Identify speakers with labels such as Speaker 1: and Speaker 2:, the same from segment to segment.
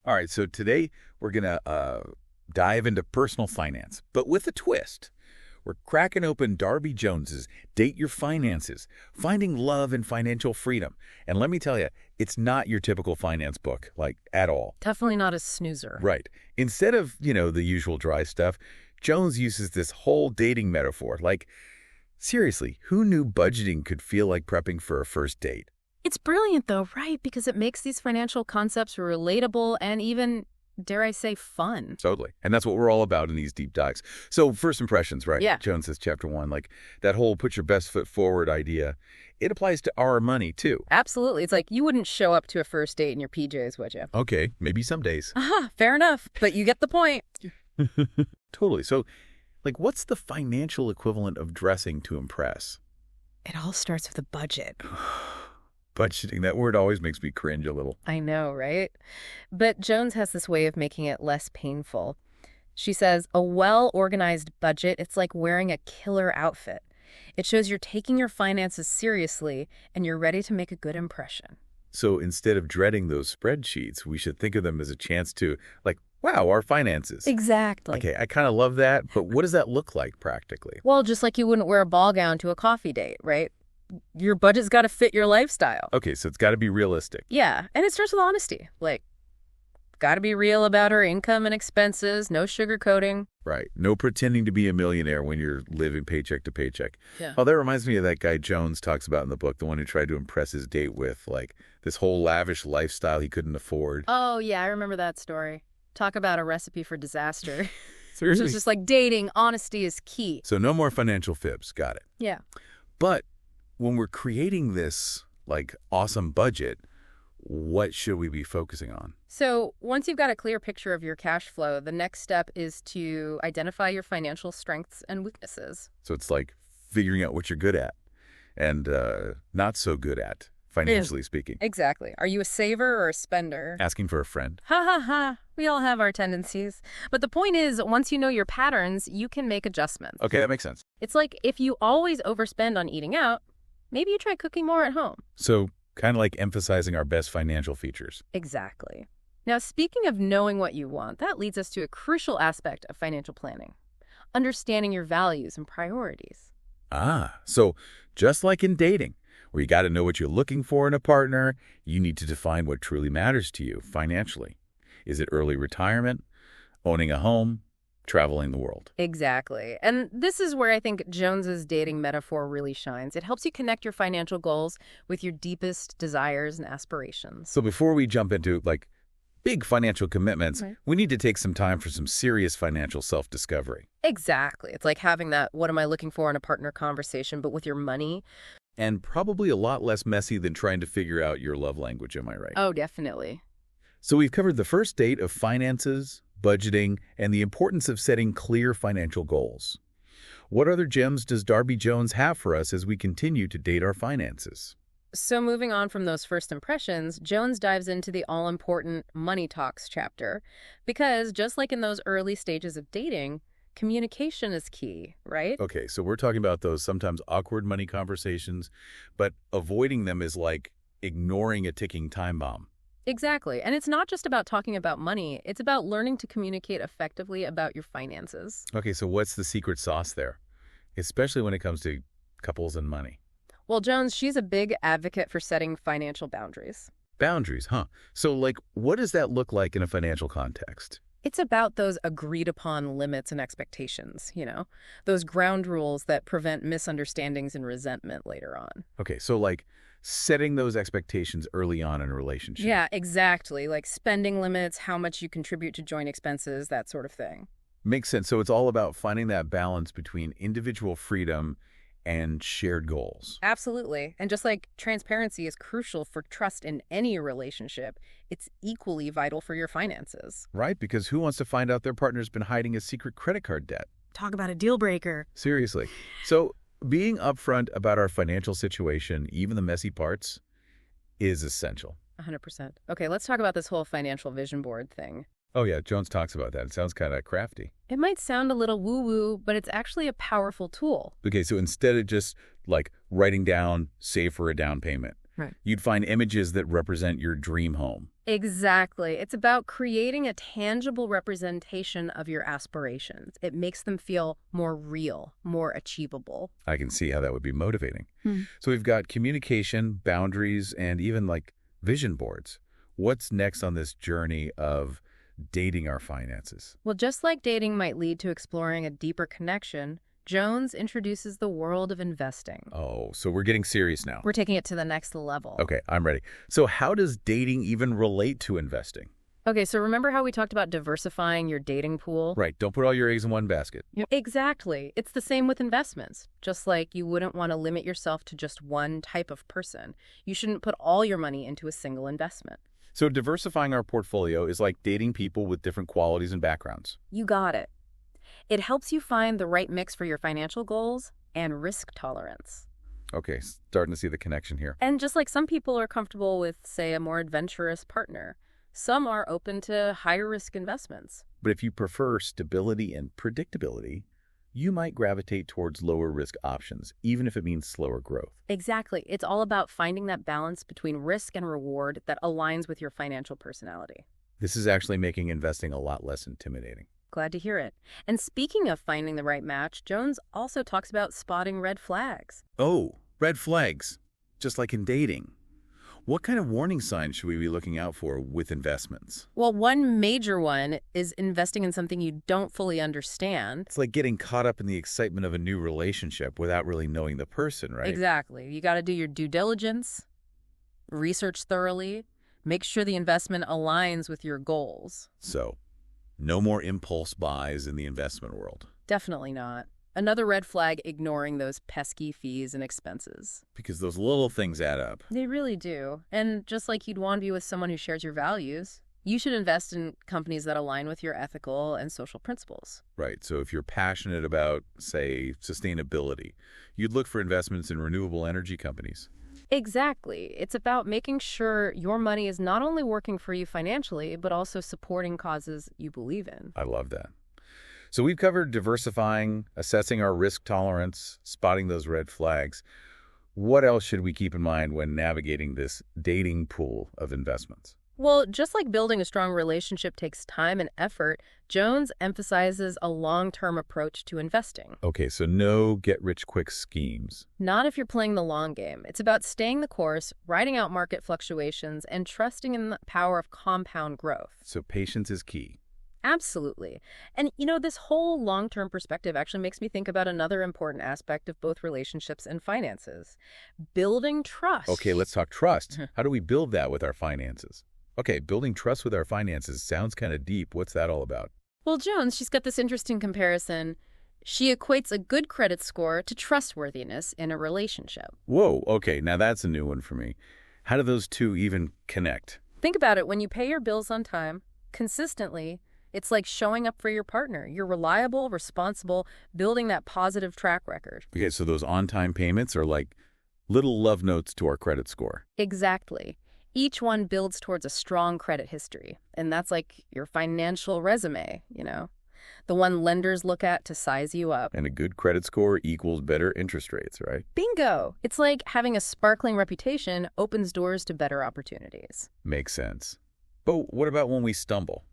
Speaker 1: All right, so today we're going to dive into personal finance, but with a twist. We're cracking open Darby Jones's Date Your Finances, Finding Love and Financial Freedom. And let me tell you, it's not your typical finance book, like, at all.
Speaker 2: Definitely not a snoozer.
Speaker 1: Right. Instead of, the usual dry stuff, Jones uses this whole dating metaphor. Like, seriously, who knew budgeting could feel like prepping for a first date?
Speaker 2: It's brilliant, though, right? Because it makes these financial concepts relatable and even, dare I say, fun.
Speaker 1: Totally. And that's what we're all about in these deep dives. So first impressions, right?
Speaker 2: Yeah.
Speaker 1: Jones says chapter 1, like that whole put your best foot forward idea. It applies to our money, too.
Speaker 2: Absolutely. It's like you wouldn't show up to a first date in your PJs, would you?
Speaker 1: Okay, maybe some days.
Speaker 2: Aha, fair enough. But you get the point.
Speaker 1: Totally. So, like, what's the financial equivalent of dressing to impress?
Speaker 2: It all starts with a budget.
Speaker 1: Budgeting, that word always makes me cringe a little.
Speaker 2: I know, right? But Jones has this way of making it less painful. She says, a well-organized budget, it's like wearing a killer outfit. It shows you're taking your finances seriously and you're ready to make a good impression.
Speaker 1: So instead of dreading those spreadsheets, we should think of them as a chance to, like, wow, our finances.
Speaker 2: Exactly.
Speaker 1: Okay, I kind of love that, but what does that look like practically?
Speaker 2: Well, just like you wouldn't wear a ball gown to a coffee date, right? Your budget's got to fit your lifestyle.
Speaker 1: Okay, so it's got to be realistic.
Speaker 2: Yeah, and it starts with honesty. Like, got to be real about our income and expenses, no sugarcoating.
Speaker 1: Right. No pretending to be a millionaire when you're living paycheck to paycheck.
Speaker 2: Yeah.
Speaker 1: Oh, that reminds me of that guy Jones talks about in the book, the one who tried to impress his date with, like, this whole lavish lifestyle he couldn't afford.
Speaker 2: Oh, yeah, I remember that story. Talk about a recipe for disaster.
Speaker 1: Seriously?
Speaker 2: So it's just like dating, honesty is key.
Speaker 1: So no more financial fibs. Got it.
Speaker 2: Yeah.
Speaker 1: But when we're creating this, like, awesome budget, what should we be focusing on?
Speaker 2: So once you've got a clear picture of your cash flow, the next step is to identify your financial strengths and weaknesses.
Speaker 1: So it's like figuring out what you're good at and not so good at, financially speaking.
Speaker 2: Exactly. Are you a saver or a spender?
Speaker 1: Asking for a friend.
Speaker 2: Ha ha ha. We all have our tendencies. But the point is, once you know your patterns, you can make adjustments.
Speaker 1: Okay, that makes sense.
Speaker 2: It's like if you always overspend on eating out, maybe you try cooking more at home.
Speaker 1: So kind of like emphasizing our best financial features.
Speaker 2: Exactly. Now, speaking of knowing what you want, that leads us to a crucial aspect of financial planning, understanding your values and priorities.
Speaker 1: Ah, so just like in dating, where you got to know what you're looking for in a partner, you need to define what truly matters to you financially. Is it early retirement, owning a home, traveling the world?
Speaker 2: Exactly. And this is where I think Jones's dating metaphor really shines. It helps you connect your financial goals with your deepest desires and aspirations.
Speaker 1: So before we jump into, like, big financial commitments,
Speaker 2: Right.
Speaker 1: we need to take some time for some serious financial self-discovery.
Speaker 2: Exactly. It's like having that what am I looking for in a partner conversation, but with your money.
Speaker 1: And probably a lot less messy than trying to figure out your love language, am I right?
Speaker 2: Oh, definitely.
Speaker 1: So we've covered the first date of finances, budgeting, and the importance of setting clear financial goals. What other gems does Darby Jones have for us as we continue to date our finances?
Speaker 2: So moving on from those first impressions, Jones dives into the all-important money talks chapter because just like in those early stages of dating, communication is key, right?
Speaker 1: Okay, so we're talking about those sometimes awkward money conversations, but avoiding them is like ignoring a ticking time bomb.
Speaker 2: Exactly. And it's not just about talking about money. It's about learning to communicate effectively about your finances.
Speaker 1: Okay, so what's the secret sauce there? Especially when it comes to couples and money.
Speaker 2: Well, Jones, she's a big advocate for setting financial boundaries.
Speaker 1: Boundaries, huh? So, like, what does that look like in a financial context?
Speaker 2: It's about those agreed-upon limits and expectations, those ground rules that prevent misunderstandings and resentment later on.
Speaker 1: Okay, so, like, setting those expectations early on in a relationship.
Speaker 2: Yeah, exactly. Like spending limits, how much you contribute to joint expenses, that sort of thing.
Speaker 1: Makes sense. So it's all about finding that balance between individual freedom and shared goals.
Speaker 2: Absolutely. And just like transparency is crucial for trust in any relationship, it's equally vital for your finances.
Speaker 1: Right? Because who wants to find out their partner's been hiding a secret credit card debt?
Speaker 2: Talk about a deal breaker.
Speaker 1: Seriously. So being upfront about our financial situation, even the messy parts, is essential.
Speaker 2: 100%. Okay, let's talk about this whole financial vision board thing.
Speaker 1: Oh, yeah, Jones talks about that. It sounds kind of crafty.
Speaker 2: It might sound a little woo-woo, but it's actually a powerful tool.
Speaker 1: Okay, so instead of just, like, writing down, save for a down payment,
Speaker 2: Right.
Speaker 1: You'd find images that represent your dream home.
Speaker 2: Exactly. It's about creating a tangible representation of your aspirations. It makes them feel more real, more achievable.
Speaker 1: I can see how that would be motivating.
Speaker 2: Hmm.
Speaker 1: So we've got communication, boundaries, and even like vision boards. What's next on this journey of dating our finances?
Speaker 2: Well, just like dating might lead to exploring a deeper connection, Jones introduces the world of investing.
Speaker 1: Oh, so we're getting serious now.
Speaker 2: We're taking it to the next level.
Speaker 1: Okay, I'm ready. So how does dating even relate to investing?
Speaker 2: Okay, so remember how we talked about diversifying your dating pool?
Speaker 1: Right, don't put all your eggs in one basket.
Speaker 2: Exactly. It's the same with investments. Just like you wouldn't want to limit yourself to just one type of person, you shouldn't put all your money into a single investment.
Speaker 1: So diversifying our portfolio is like dating people with different qualities and backgrounds.
Speaker 2: You got it. It helps you find the right mix for your financial goals and risk tolerance.
Speaker 1: Okay, starting to see the connection here.
Speaker 2: And just like some people are comfortable with, say, a more adventurous partner, some are open to higher risk investments.
Speaker 1: But if you prefer stability and predictability, you might gravitate towards lower risk options, even if it means slower growth.
Speaker 2: Exactly. It's all about finding that balance between risk and reward that aligns with your financial personality.
Speaker 1: This is actually making investing a lot less intimidating.
Speaker 2: Glad to hear it. And speaking of finding the right match, Jones also talks about spotting red flags.
Speaker 1: Oh, red flags, just like in dating. What kind of warning signs should we be looking out for with investments?
Speaker 2: Well, one major one is investing in something you don't fully understand.
Speaker 1: It's like getting caught up in the excitement of a new relationship without really knowing the person, right?
Speaker 2: Exactly. You got to do your due diligence, research thoroughly, make sure the investment aligns with your goals.
Speaker 1: So, no more impulse buys in the investment world.
Speaker 2: Definitely not. Another red flag, ignoring those pesky fees and expenses.
Speaker 1: Because those little things add up.
Speaker 2: They really do. And just like you'd want to be with someone who shares your values, you should invest in companies that align with your ethical and social principles.
Speaker 1: Right. So if you're passionate about, say, sustainability, you'd look for investments in renewable energy companies.
Speaker 2: Exactly. It's about making sure your money is not only working for you financially, but also supporting causes you believe in.
Speaker 1: I love that. So we've covered diversifying, assessing our risk tolerance, spotting those red flags. What else should we keep in mind when navigating this dating pool of investments?
Speaker 2: Well, just like building a strong relationship takes time and effort, Jones emphasizes a long-term approach to investing.
Speaker 1: Okay, so no get-rich-quick schemes.
Speaker 2: Not if you're playing the long game. It's about staying the course, riding out market fluctuations, and trusting in the power of compound growth.
Speaker 1: So patience is key.
Speaker 2: Absolutely. And, this whole long-term perspective actually makes me think about another important aspect of both relationships and finances: building trust.
Speaker 1: Okay, let's talk trust. How do we build that with our finances? Okay, building trust with our finances sounds kind of deep. What's that all about?
Speaker 2: Well, Jones, she's got this interesting comparison. She equates a good credit score to trustworthiness in a relationship.
Speaker 1: Whoa, okay, now that's a new one for me. How do those two even connect?
Speaker 2: Think about it. When you pay your bills on time, consistently, it's like showing up for your partner. You're reliable, responsible, building that positive track record.
Speaker 1: Okay, so those on-time payments are like little love notes to our credit score.
Speaker 2: Exactly. Each one builds towards a strong credit history. And that's like your financial resume, the one lenders look at to size you up.
Speaker 1: And a good credit score equals better interest rates, right?
Speaker 2: Bingo! It's like having a sparkling reputation opens doors to better opportunities.
Speaker 1: Makes sense. But what about when we stumble?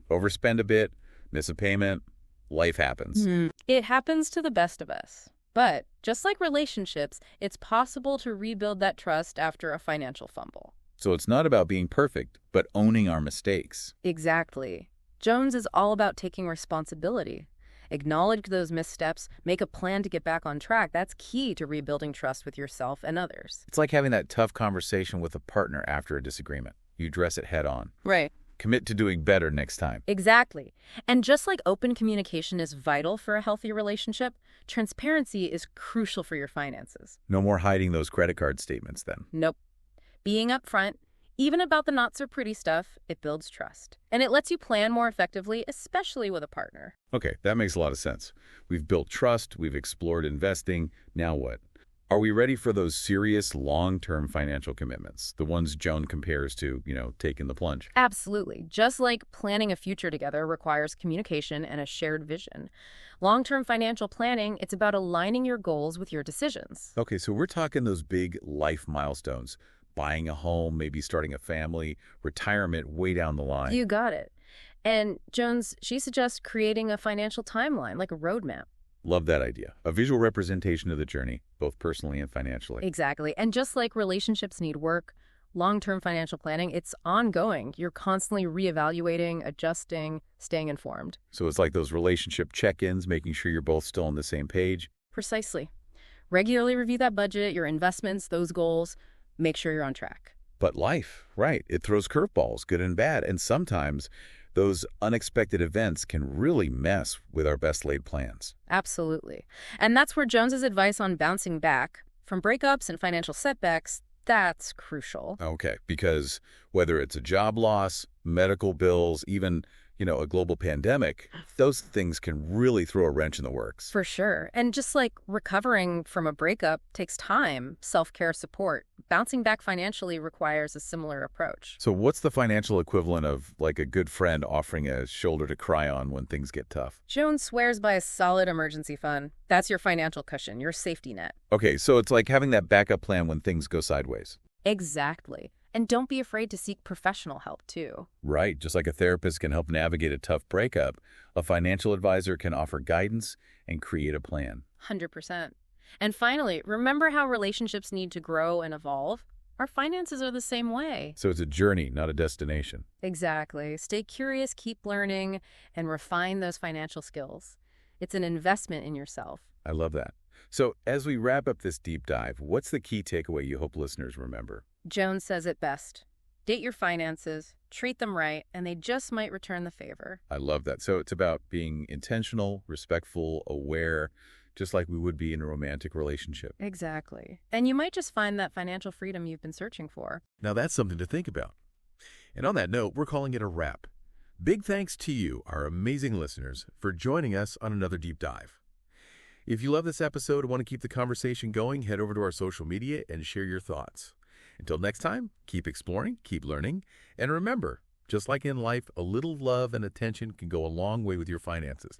Speaker 1: Overspend a bit, miss a payment, life happens.
Speaker 2: It happens to the best of us. But just like relationships, it's possible to rebuild that trust after a financial fumble.
Speaker 1: So it's not about being perfect, but owning our mistakes.
Speaker 2: Exactly. Jones is all about taking responsibility. Acknowledge those missteps, make a plan to get back on track. That's key to rebuilding trust with yourself and others.
Speaker 1: It's like having that tough conversation with a partner after a disagreement. You address it head on.
Speaker 2: Right.
Speaker 1: Commit to doing better next time.
Speaker 2: Exactly. And just like open communication is vital for a healthy relationship, transparency is crucial for your finances.
Speaker 1: No more hiding those credit card statements then.
Speaker 2: Nope. Being upfront, even about the not-so-pretty stuff, it builds trust. And it lets you plan more effectively, especially with a partner.
Speaker 1: Okay, that makes a lot of sense. We've built trust, we've explored investing. Now what? Are we ready for those serious long-term financial commitments? The ones Joan compares to, taking the plunge.
Speaker 2: Absolutely. Just like planning a future together requires communication and a shared vision. Long-term financial planning, it's about aligning your goals with your decisions.
Speaker 1: Okay, so we're talking those big life milestones. Buying a home, maybe starting a family, retirement way down the line.
Speaker 2: You got it. And Jones, she suggests creating a financial timeline, like a roadmap.
Speaker 1: Love that idea. A visual representation of the journey, both personally and financially.
Speaker 2: Exactly. And just like relationships need work, long-term financial planning, it's ongoing. You're constantly reevaluating, adjusting, staying informed.
Speaker 1: So it's like those relationship check-ins, making sure you're both still on the same page.
Speaker 2: Precisely. Regularly review that budget, your investments, those goals. Make sure you're on track.
Speaker 1: But life, right, it throws curveballs, good and bad. And sometimes those unexpected events can really mess with our best laid plans.
Speaker 2: Absolutely. And that's where Jones's advice on bouncing back from breakups and financial setbacks, that's crucial.
Speaker 1: Okay, because whether it's a job loss, medical bills, even, a global pandemic, those things can really throw a wrench in the works.
Speaker 2: For sure. And just like recovering from a breakup takes time, self-care support, bouncing back financially requires a similar approach.
Speaker 1: So what's the financial equivalent of, like, a good friend offering a shoulder to cry on when things get tough?
Speaker 2: Jones swears by a solid emergency fund. That's your financial cushion, your safety net.
Speaker 1: Okay, so it's like having that backup plan when things go sideways.
Speaker 2: Exactly. And don't be afraid to seek professional help, too.
Speaker 1: Right, just like a therapist can help navigate a tough breakup, a financial advisor can offer guidance and create a plan.
Speaker 2: 100%. And finally, remember how relationships need to grow and evolve? Our finances are the same way.
Speaker 1: So it's a journey, not a destination.
Speaker 2: Exactly. Stay curious, keep learning, and refine those financial skills. It's an investment in yourself.
Speaker 1: I love that. So as we wrap up this deep dive, what's the key takeaway you hope listeners remember?
Speaker 2: Jones says it best. Date your finances, treat them right, and they just might return the favor.
Speaker 1: I love that. So it's about being intentional, respectful, aware, just like we would be in a romantic relationship.
Speaker 2: Exactly. And you might just find that financial freedom you've been searching for.
Speaker 3: Now that's something to think about. And on that note, we're calling it a wrap. Big thanks to you, our amazing listeners, for joining us on another deep dive. If you love this episode and want to keep the conversation going, head over to our social media and share your thoughts. Until next time, keep exploring, keep learning, and remember, just like in life, a little love and attention can go a long way with your finances.